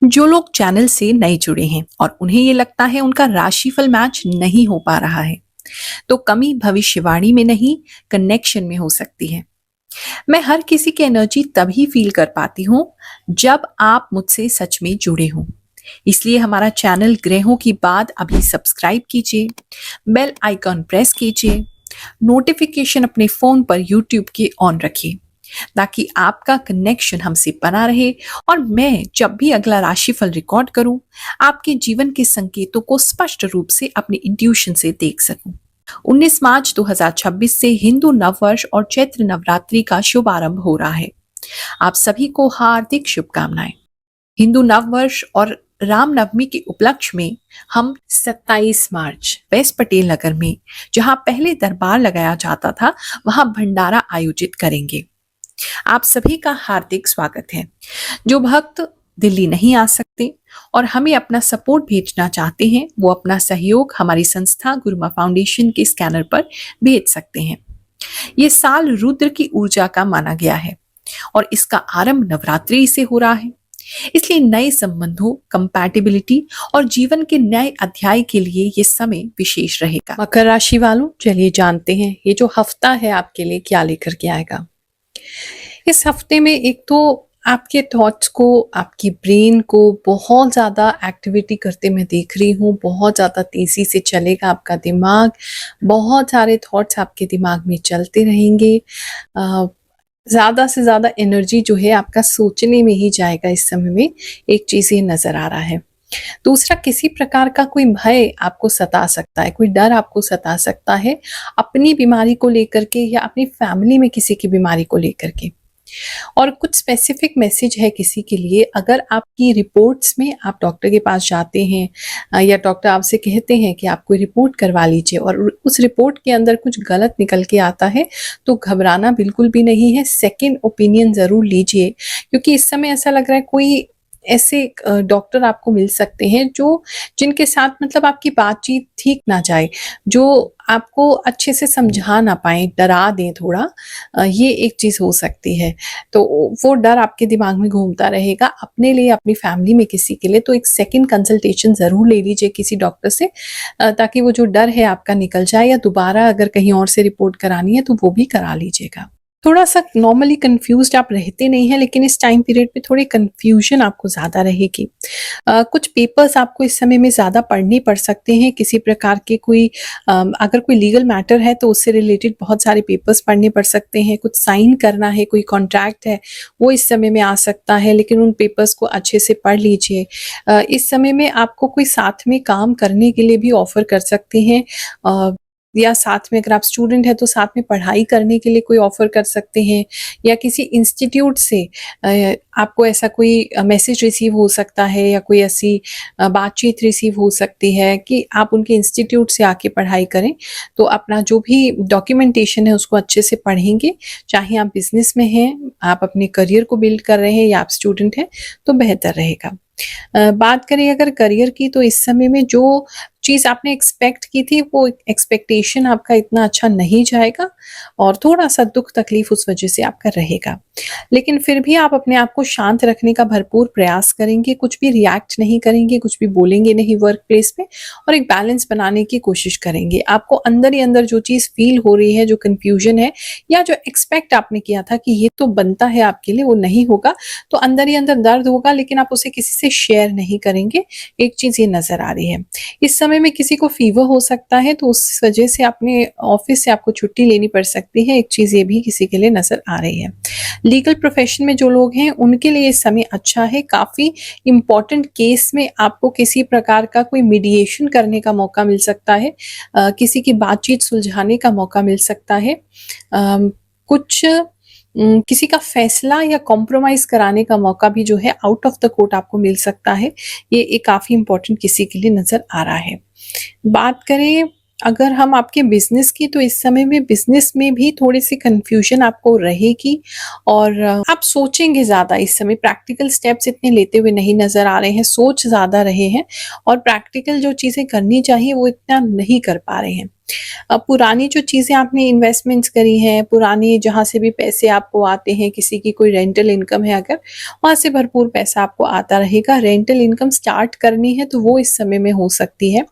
जो लोग चैनल से नए जुड़े हैं और उन्हें ये लगता है उनका राशिफल मैच नहीं हो पा रहा है, तो कमी भविष्यवाणी में नहीं, कनेक्शन में हो सकती है। मैं हर किसी की एनर्जी तभी फील कर पाती हूँ जब आप मुझसे सच में जुड़े हों। इसलिए हमारा चैनल ग्रहों की बात अभी सब्सक्राइब कीजिए, बेल आइकॉन प्रेस कीजिए, नोटिफिकेशन अपने फोन पर यूट्यूब के ऑन रखिए ताकि आपका कनेक्शन हमसे बना रहे और मैं जब भी अगला राशिफल रिकॉर्ड करूं, आपके जीवन के संकेतों को स्पष्ट रूप से अपने इंट्यूशन से देख सकूं। 19 मार्च 2026 से हिंदू नववर्ष और चैत्र नवरात्रि का शुभारंभ हो रहा है। आप सभी को हार्दिक शुभकामनाएं। हिंदू नववर्ष और रामनवमी के उपलक्ष्य में हम 27 मार्च वेस्ट पटेल नगर में, जहां पहले दरबार लगाया जाता था, वहां भंडारा आयोजित करेंगे। आप सभी का हार्दिक स्वागत है। जो भक्त दिल्ली नहीं आ सकते और हमें अपना सपोर्ट भेजना चाहते हैं, वो अपना सहयोग हमारी संस्था गुरुमा फाउंडेशन के स्कैनर पर भेज सकते हैं। ये साल रुद्र की ऊर्जा का माना गया है और इसका आरंभ नवरात्रि से हो रहा है। इसलिए नए संबंधों, कंपैटिबिलिटी और जीवन के नए अध्याय के लिए ये समय विशेष रहेगा। मकर राशि वालों, चलिए जानते हैं ये जो हफ्ता है आपके लिए क्या लेकर के आएगा। इस हफ्ते में एक तो आपके थॉट्स को, आपकी ब्रेन को बहुत ज़्यादा एक्टिविटी करते मैं देख रही हूँ। बहुत ज़्यादा तेज़ी से चलेगा आपका दिमाग, बहुत सारे थॉट्स आपके दिमाग में चलते रहेंगे। ज़्यादा से ज़्यादा एनर्जी जो है आपका सोचने में ही जाएगा इस समय में, एक चीज़ ये नज़र आ रहा है। दूसरा, किसी प्रकार का कोई भय आपको सता सकता है, कोई डर आपको सता सकता है अपनी बीमारी को लेकर के या अपनी फैमिली में किसी की बीमारी को लेकर के। और कुछ स्पेसिफिक मैसेज है किसी के लिए, अगर आपकी रिपोर्ट्स में आप डॉक्टर के पास जाते हैं या डॉक्टर आपसे कहते हैं कि आप कोई रिपोर्ट करवा लीजिए और उस रिपोर्ट के अंदर कुछ गलत निकल के आता है, तो घबराना बिल्कुल भी नहीं है। सेकंड ओपिनियन ज़रूर लीजिए, क्योंकि इस समय ऐसा लग रहा है कोई ऐसे डॉक्टर आपको मिल सकते हैं जो जिनके साथ मतलब आपकी बातचीत ठीक ना जाए, जो आपको अच्छे से समझा ना पाएँ, डरा दें थोड़ा। ये एक चीज़ हो सकती है। तो वो डर आपके दिमाग में घूमता रहेगा अपने लिए, अपनी फैमिली में किसी के लिए। तो एक सेकंड कंसल्टेशन ज़रूर ले लीजिए किसी डॉक्टर से, ताकि वो जो डर है आपका निकल जाए, या दोबारा अगर कहीं और से रिपोर्ट करानी है तो वो भी करा लीजिएगा। थोड़ा-सा नॉर्मली कन्फ्यूज़्ड आप रहते नहीं हैं, लेकिन इस टाइम पीरियड पे थोड़ी कन्फ्यूज़न आपको ज़्यादा रहेगी। कुछ पेपर्स आपको इस समय में ज़्यादा पढ़ने पड़ सकते हैं, किसी प्रकार के कोई अगर कोई लीगल मैटर है तो उससे रिलेटेड बहुत सारे पेपर्स पढ़ने पड़ सकते हैं। कुछ साइन करना है, कोई कॉन्ट्रैक्ट है, वो इस समय में आ सकता है, लेकिन उन पेपर्स को अच्छे से पढ़ लीजिए। इस समय में आपको कोई साथ में काम करने के लिए भी ऑफ़र कर सकते हैं, या साथ में अगर आप स्टूडेंट हैं तो साथ में पढ़ाई करने के लिए कोई ऑफ़र कर सकते हैं, या किसी इंस्टीट्यूट से आपको ऐसा कोई मैसेज रिसीव हो सकता है, या कोई ऐसी बातचीत रिसीव हो सकती है कि आप उनके इंस्टीट्यूट से आके पढ़ाई करें। तो अपना जो भी डॉक्यूमेंटेशन है उसको अच्छे से पढ़ेंगे, चाहे आप बिज़नेस में हैं, आप अपने करियर को बिल्ड कर रहे हैं, या आप स्टूडेंट हैं, तो बेहतर रहेगा। बात करें अगर करियर की, तो इस समय में जो चीज़ आपने एक्सपेक्ट की थी, वो एक्सपेक्टेशन आपका इतना अच्छा नहीं जाएगा और थोड़ा-सा दुःख तकलीफ़ उस वजह से आपका रहेगा। लेकिन फिर भी आप अपने आप को शांत रखने का भरपूर प्रयास करेंगे, कुछ भी रिएक्ट नहीं करेंगे, कुछ भी बोलेंगे नहीं वर्क प्लेस पे, और एक बैलेंस बनाने की कोशिश करेंगे। आपको अंदर ही अंदर जो चीज़ फ़ील हो रही है, जो कन्फ्यूज़न है, या जो एक्सपेक्ट आपने किया था कि ये तो बनता है आपके लिए, वो नहीं होगा, तो अंदर ही अंदर दर्द होगा, लेकिन आप उसे किसी से शेयर नहीं करेंगे। एक चीज़ ये नज़र आ रही है। इस समय में किसी को फ़ीवर हो सकता है, तो उस वजह से अपने ऑफ़िस से आपको छुट्टी लेनी पड़ सकती है। एक चीज़ ये भी किसी के लिए नज़र आ रही है। लीगल प्रोफ़ेशन में जो लोग हैं, उनके लिए ये समय अच्छा है। काफ़ी इम्पोर्टेंट केस में आपको किसी प्रकार का कोई मीडिएशन करने का मौका मिल सकता है। किसी की बातचीत सुलझाने का मौका मिल सकता है। कुछ किसी का फैसला या कॉम्प्रोमाइज़ कराने का मौका भी जो है आउट ऑफ द कोर्ट आपको मिल सकता है। ये एक काफ़ी इम्पोर्टेंट किसी के लिए नज़र आ रहा है। बात करें अगर हम आपके बिज़नेस की, तो इस समय में बिज़नेस में भी थोड़ी-सी कन्फ्यूज़न आपको रहेगी और आप सोचेंगे ज़्यादा। इस समय प्रैक्टिकल स्टेप्स इतने लेते हुए नहीं नज़र आ रहे हैं, सोच ज़्यादा रहे हैं और प्रैक्टिकल जो चीज़ें करनी चाहिए वो इतना नहीं कर पा रहे हैं। पुरानी जो चीज़ें आपने इन्वेस्टमेंट्स करी हैं, पुराने जहाँ से भी पैसे आपको आते हैं, किसी की कोई रेंटल इनकम है अगर, वहाँ से भरपूर पैसा आपको आता रहेगा। रेंटल इनकम स्टार्ट करनी है तो वो इस समय में हो सकती है।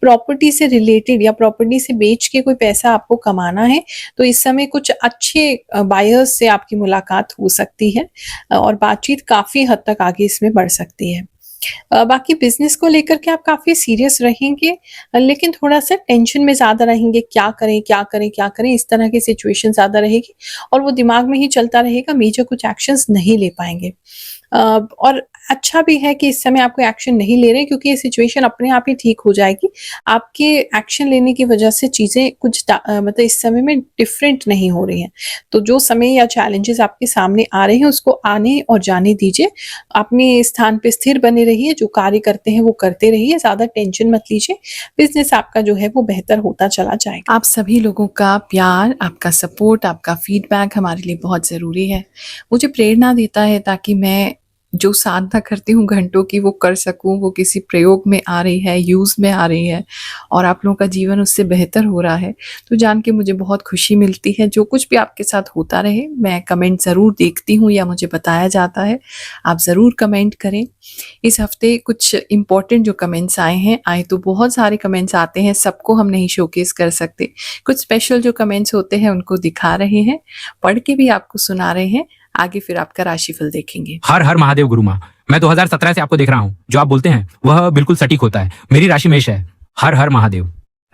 प्रॉपर्टी से रिलेटेड या प्रॉपर्टी से बेच के कोई पैसा आपको कमाना है, तो इस समय कुछ अच्छे बायर्स से आपकी मुलाकात हो सकती है और बातचीत काफ़ी हद तक आगे इसमें बढ़ सकती है। बाकी बिज़नेस को लेकर के आप काफ़ी सीरियस रहेंगे, लेकिन थोड़ा-सा टेंशन में ज़्यादा रहेंगे, क्या करें, क्या करें, क्या करें? इस तरह की सिचुएशन ज़्यादा रहेगी और वो दिमाग में ही चलता रहेगा, मेजर कुछ एक्शंस नहीं ले पाएँगे। और अच्छा भी है कि इस समय आप कोई एक्शन नहीं ले रहे हैं, क्योंकि ये सिचुएशन अपने आप ही ठीक हो जाएगी। आपके एक्शन लेने की वजह से चीज़ें कुछ मतलब इस समय में डिफरेंट नहीं हो रही हैं। तो जो समय या चैलेंजेस आपके सामने आ रहे हैं, उसको आने और जाने दीजिए। अपने स्थान पे स्थिर बने रहिए, जो कार्य करते हैं वो करते रहिए, ज़्यादा टेंशन मत लीजिए। बिज़नेस आपका जो है वो बेहतर होता चला जाएगा। आप सभी लोगों का प्यार, आपका सपोर्ट, आपका फीडबैक हमारे लिए बहुत ज़रूरी है। मुझे प्रेरणा देता है ताकि मैं जो साधना करती हूँ घंटों की वो कर सकूँ, वो किसी प्रयोग में आ रही है, यूज़ में आ रही है और आप लोगों का जीवन उससे बेहतर हो रहा है, तो जान के मुझे बहुत खुशी मिलती है। जो कुछ भी आपके साथ होता रहे, मैं कमेंट ज़रूर देखती हूँ या मुझे बताया जाता है, आप ज़रूर कमेंट करें। इस हफ्ते कुछ इम्पोर्टेंट जो कमेंट्स आए तो बहुत सारे कमेंट्स आते हैं, सबको हम नहीं शोकेस कर सकते। कुछ स्पेशल जो कमेंट्स होते हैं उनको दिखा रहे हैं, पढ़ के भी आपको सुना रहे हैं। आगे फिर आपका राशिफल देखेंगे। हर हर महादेव गुरु माँ, मैं 2017 से आपको देख रहा हूँ। जो आप बोलते हैं वह बिल्कुल सटीक होता है। मेरी राशि मेष है। हर हर महादेव।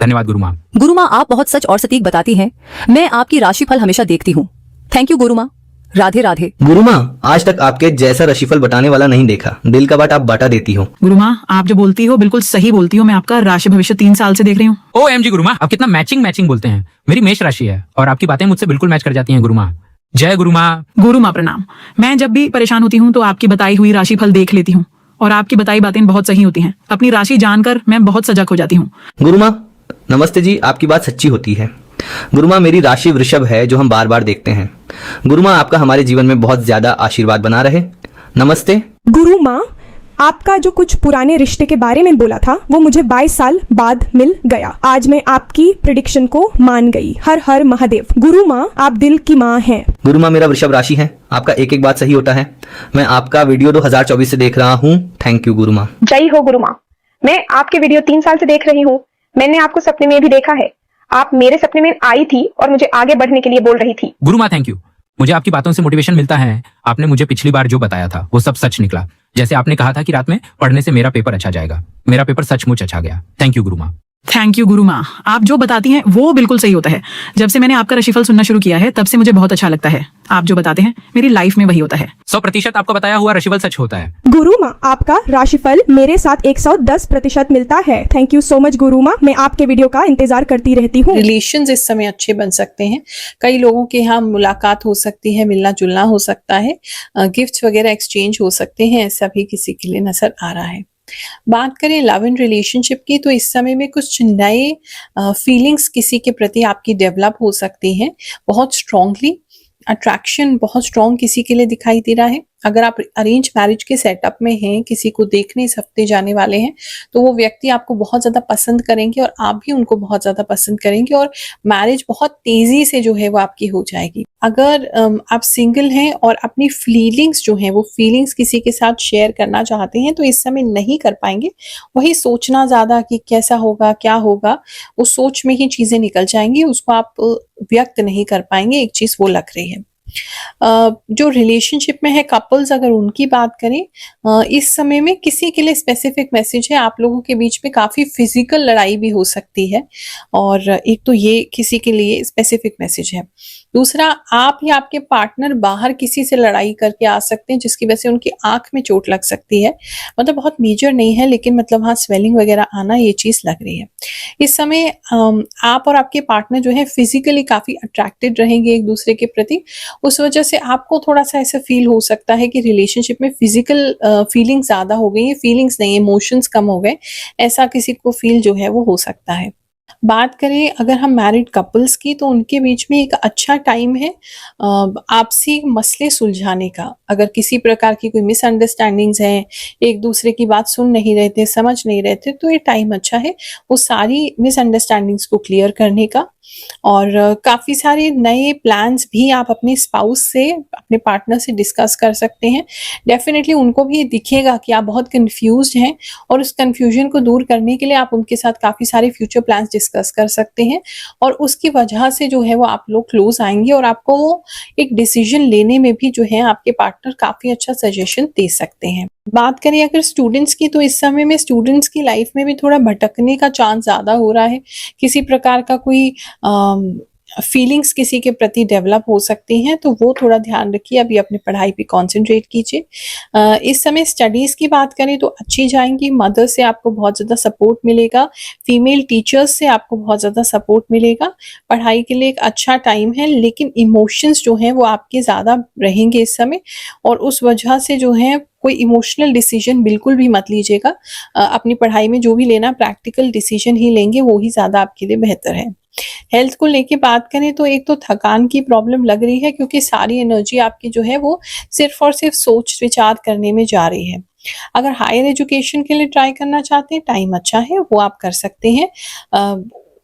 धन्यवाद गुरु माँ। गुरु माँ, आप बहुत सच और सटीक बताती हैं। मैं आपकी राशिफल हमेशा देखती हूँ। थैंक यू गुरु माँ। राधे राधे। गुरु माँ, आज तक आपके जैसा राशिफल बताने वाला नहीं देखा। दिल का बात आप बांटा देती हो। गुरु माँ, आप जो बोलती हो बिल्कुल सही बोलती हो। मैं आपका राशि भविष्य 3 साल से देख रही हूँ। OMG गुरु माँ, आप कितना मैचिंग बोलते हैं। मेरी मेष राशि है और आपकी बातें मुझसे बिल्कुल मैच कर जाती हैं गुरु माँ। जय गुरु माँ। गुरु माँ प्रणाम। मैं जब भी परेशान होती हूँ तो आपकी बताई हुई राशिफल देख लेती हूँ और आपकी बताई बातें बहुत सही होती हैं। अपनी राशि जानकर मैं बहुत सजग हो जाती हूँ। गुरु माँ नमस्ते जी, आपकी बात सच्ची होती है। गुरु माँ, मेरी राशि वृषभ है, जो हम बार बार देखते हैं। गुरु माँ, आपका हमारे जीवन में बहुत ज्यादा आशीर्वाद बना रहे। नमस्ते। गुरु माँ, आपका जो कुछ पुराने रिश्ते के बारे में बोला था वो मुझे 22 साल बाद मिल गया। आज मैं आपकी प्रेडिक्शन को मान गई। हर हर महादेव। गुरु माँ, आप दिल की माँ हैं। गुरु माँ, मेरा वृषभ राशि है। आपका एक एक बात सही होता है। मैं आपका वीडियो 2024 से देख रहा हूँ। थैंक यू गुरु माँ। जय हो गुरु माँ। मैं आपके वीडियो 3 साल से देख रही हूँ। मैंने आपको सपने में भी देखा है। आप मेरे सपने में आई थी और मुझे आगे बढ़ने के लिए बोल रही थी। गुरु माँ थैंक यू। मुझे आपकी बातों से मोटिवेशन मिलता है। आपने मुझे पिछली बार जो बताया था वो सब सच निकला। जैसे आपने कहा था कि रात में पढ़ने से मेरा पेपर अच्छा जाएगा, मेरा पेपर सचमुच अच्छा गया। थैंक यू गुरु माँ। थैंक यू गुरु माँ। आप जो बताती हैं वो बिल्कुल सही होता है। जब से मैंने आपका राशिफल सुनना शुरू किया है तब से मुझे बहुत अच्छा लगता है। आप जो बताते हैं मेरी लाइफ में वही होता है। 100% आपको बताया हुआ राशिफल सच होता है। गुरु माँ, आपका राशिफल मेरे साथ 110% मिलता है। थैंक यू सो मच गुरु माँ। मैं आपके वीडियो का इंतजार करती रहती हूँ। रिलेशंस इस समय अच्छे बन सकते हैं। कई लोगों के यहाँ मुलाकात हो सकती है, मिलना जुलना हो सकता है, गिफ्ट्स वगैरह एक्सचेंज हो सकते हैं। ऐसा भी किसी के लिए नजर आ रहा है। बात करें लव एंड रिलेशनशिप की, तो इस समय में कुछ नए फीलिंग्स किसी के प्रति आपकी डेवलप हो सकती हैं। बहुत स्ट्रांगली अट्रैक्शन बहुत स्ट्रांग किसी के लिए दिखाई दे रहा है। अगर आप अरेंज मैरिज के सेटअप में हैं, किसी को देखने इस हफ्ते जाने वाले हैं, तो वो व्यक्ति आपको बहुत ज़्यादा पसंद करेंगे और आप भी उनको बहुत ज़्यादा पसंद करेंगे और मैरिज बहुत तेज़ी से जो है वो आपकी हो जाएगी। अगर आप सिंगल हैं और अपनी फीलिंग्स जो हैं वो फीलिंग्स किसी के साथ शेयर करना चाहते हैं, तो इस समय नहीं कर पाएंगे। वही सोचना ज़्यादा कि कैसा होगा, क्या होगा, उस सोच में ही चीज़ें निकल जाएंगी, उसको आप व्यक्त नहीं कर पाएंगे। एक चीज़ वो लग रही है। जो रिलेशनशिप में है कपल्स, अगर उनकी बात करें, इस समय में किसी के लिए स्पेसिफिक मैसेज है। आप लोगों के बीच में काफ़ी फिजिकल लड़ाई भी हो सकती है और एक तो ये किसी के लिए स्पेसिफिक मैसेज है। दूसरा, आप या आपके पार्टनर बाहर किसी से लड़ाई करके आ सकते हैं जिसकी वजह से उनकी आंख में चोट लग सकती है। मतलब बहुत मेजर नहीं है, लेकिन मतलब हाँ स्वेलिंग वगैरह आना, ये चीज़ लग रही है। इस समय आप और आपके पार्टनर जो है फिजिकली काफ़ी अट्रैक्टेड रहेंगे एक दूसरे के प्रति। उस वजह से आपको थोड़ा सा ऐसा फील हो सकता है कि रिलेशनशिप में फिजिकल फीलिंग ज़्यादा हो गई है, फीलिंग्स नहीं, इमोशंस कम हो गए। ऐसा किसी को फील जो है वो हो सकता है। बात करें अगर हम मैरिड कपल्स की, तो उनके बीच में एक अच्छा टाइम है आपसी मसले सुलझाने का। अगर किसी प्रकार की कोई मिसअंडरस्टैंडिंग्स हैं, एक दूसरे की बात सुन नहीं रहे थे, समझ नहीं रहे थे, तो ये टाइम अच्छा है वो सारी मिसअंडरस्टैंडिंग्स को क्लियर करने का। और काफ़ी सारे नए प्लान्स भी आप अपने स्पाउस से, अपने पार्टनर से डिस्कस कर सकते हैं। डेफ़िनेटली उनको भी दिखेगा कि आप बहुत कन्फ्यूज़्ड हैं, और उस कन्फ्यूजन को दूर करने के लिए आप उनके साथ काफ़ी सारे फ्यूचर प्लान्स डिस्कस कर सकते हैं, और उसकी वजह से जो है वो आप लोग क्लोज़ आएँगे, और आपको वो एक डिसीज़न लेने में भी जो है आपके पार्टनर काफ़ी अच्छा सजेशन दे सकते हैं। बात करें अगर स्टूडेंट्स की, तो इस समय में स्टूडेंट्स की लाइफ में भी थोड़ा भटकने का चांस ज़्यादा हो रहा है। किसी प्रकार का कोई फीलिंग्स किसी के प्रति डेवलप हो सकती हैं, तो वो थोड़ा ध्यान रखिए, अभी अपनी पढ़ाई पे कॉन्सेंट्रेट कीजिए। इस समय स्टडीज़ की बात करें तो अच्छी जाएँगी, मदर से आपको बहुत ज़्यादा सपोर्ट मिलेगा, फीमेल टीचर्स से आपको बहुत ज़्यादा सपोर्ट मिलेगा। पढ़ाई के लिए एक अच्छा टाइम है, लेकिन इमोशंस जो हैं वो आपके ज़्यादा रहेंगे इस समय, और उस वजह से जो है कोई इमोशनल डिसीजन बिल्कुल भी मत लीजिएगा। अपनी पढ़ाई में जो भी लेना प्रैक्टिकल डिसीजन ही लेंगे, वो ही ज़्यादा आपके लिए बेहतर है। हेल्थ को लेके बात करें तो एक तो थकान की प्रॉब्लम लग रही है, क्योंकि सारी एनर्जी आपकी जो है वो सिर्फ और सिर्फ सोच विचार करने में जा रही है। अगर हायर एजुकेशन के लिए ट्राई करना चाहते हैं, टाइम अच्छा है, वो आप कर सकते हैं।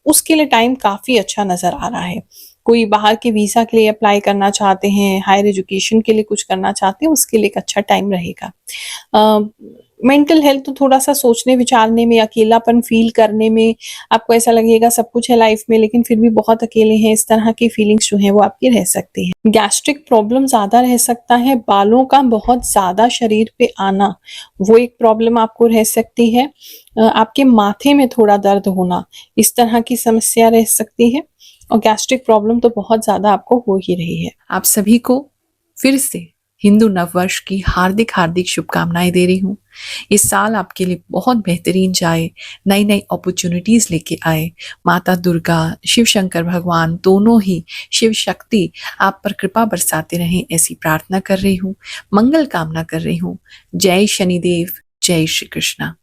उसके लिए टाइम काफ़ी अच्छा नज़र आ रहा है। कोई बाहर के वीज़ा के लिए अप्लाई करना चाहते हैं, हायर एजुकेशन के लिए कुछ करना चाहते हैं, उसके लिए एक अच्छा टाइम रहेगा। मेंटल हेल्थ तो थोड़ा-सा सोचने विचारने में, अकेलापन फ़ील करने में, आपको ऐसा लगेगा सब कुछ है लाइफ़ में लेकिन फिर भी बहुत अकेले हैं, इस तरह की फीलिंग्स जो हैं वो आपकी रह सकती हैं। गैस्ट्रिक प्रॉब्लम ज़्यादा रह सकता है, बालों का बहुत ज़्यादा शरीर पे आना, वो एक प्रॉब्लम आपको रह सकती है। आपके माथे में थोड़ा दर्द होना, इस तरह की समस्या रह सकती है, और गैस्ट्रिक प्रॉब्लम तो बहुत ज़्यादा आपको हो ही रही है। आप सभी को फिर से हिंदू नववर्ष की हार्दिक हार्दिक शुभकामनाएं दे रही हूँ। इस साल आपके लिए बहुत बेहतरीन जाए, नई नई अपॉर्चुनिटीज़ लेके आए। माता दुर्गा, शिव शंकर भगवान दोनों ही, शिव शक्ति आप पर कृपा बरसाते रहें, ऐसी प्रार्थना कर रही हूँ, मंगल कामना कर रही हूँ। जय शनिदेव, जय श्री कृष्णा।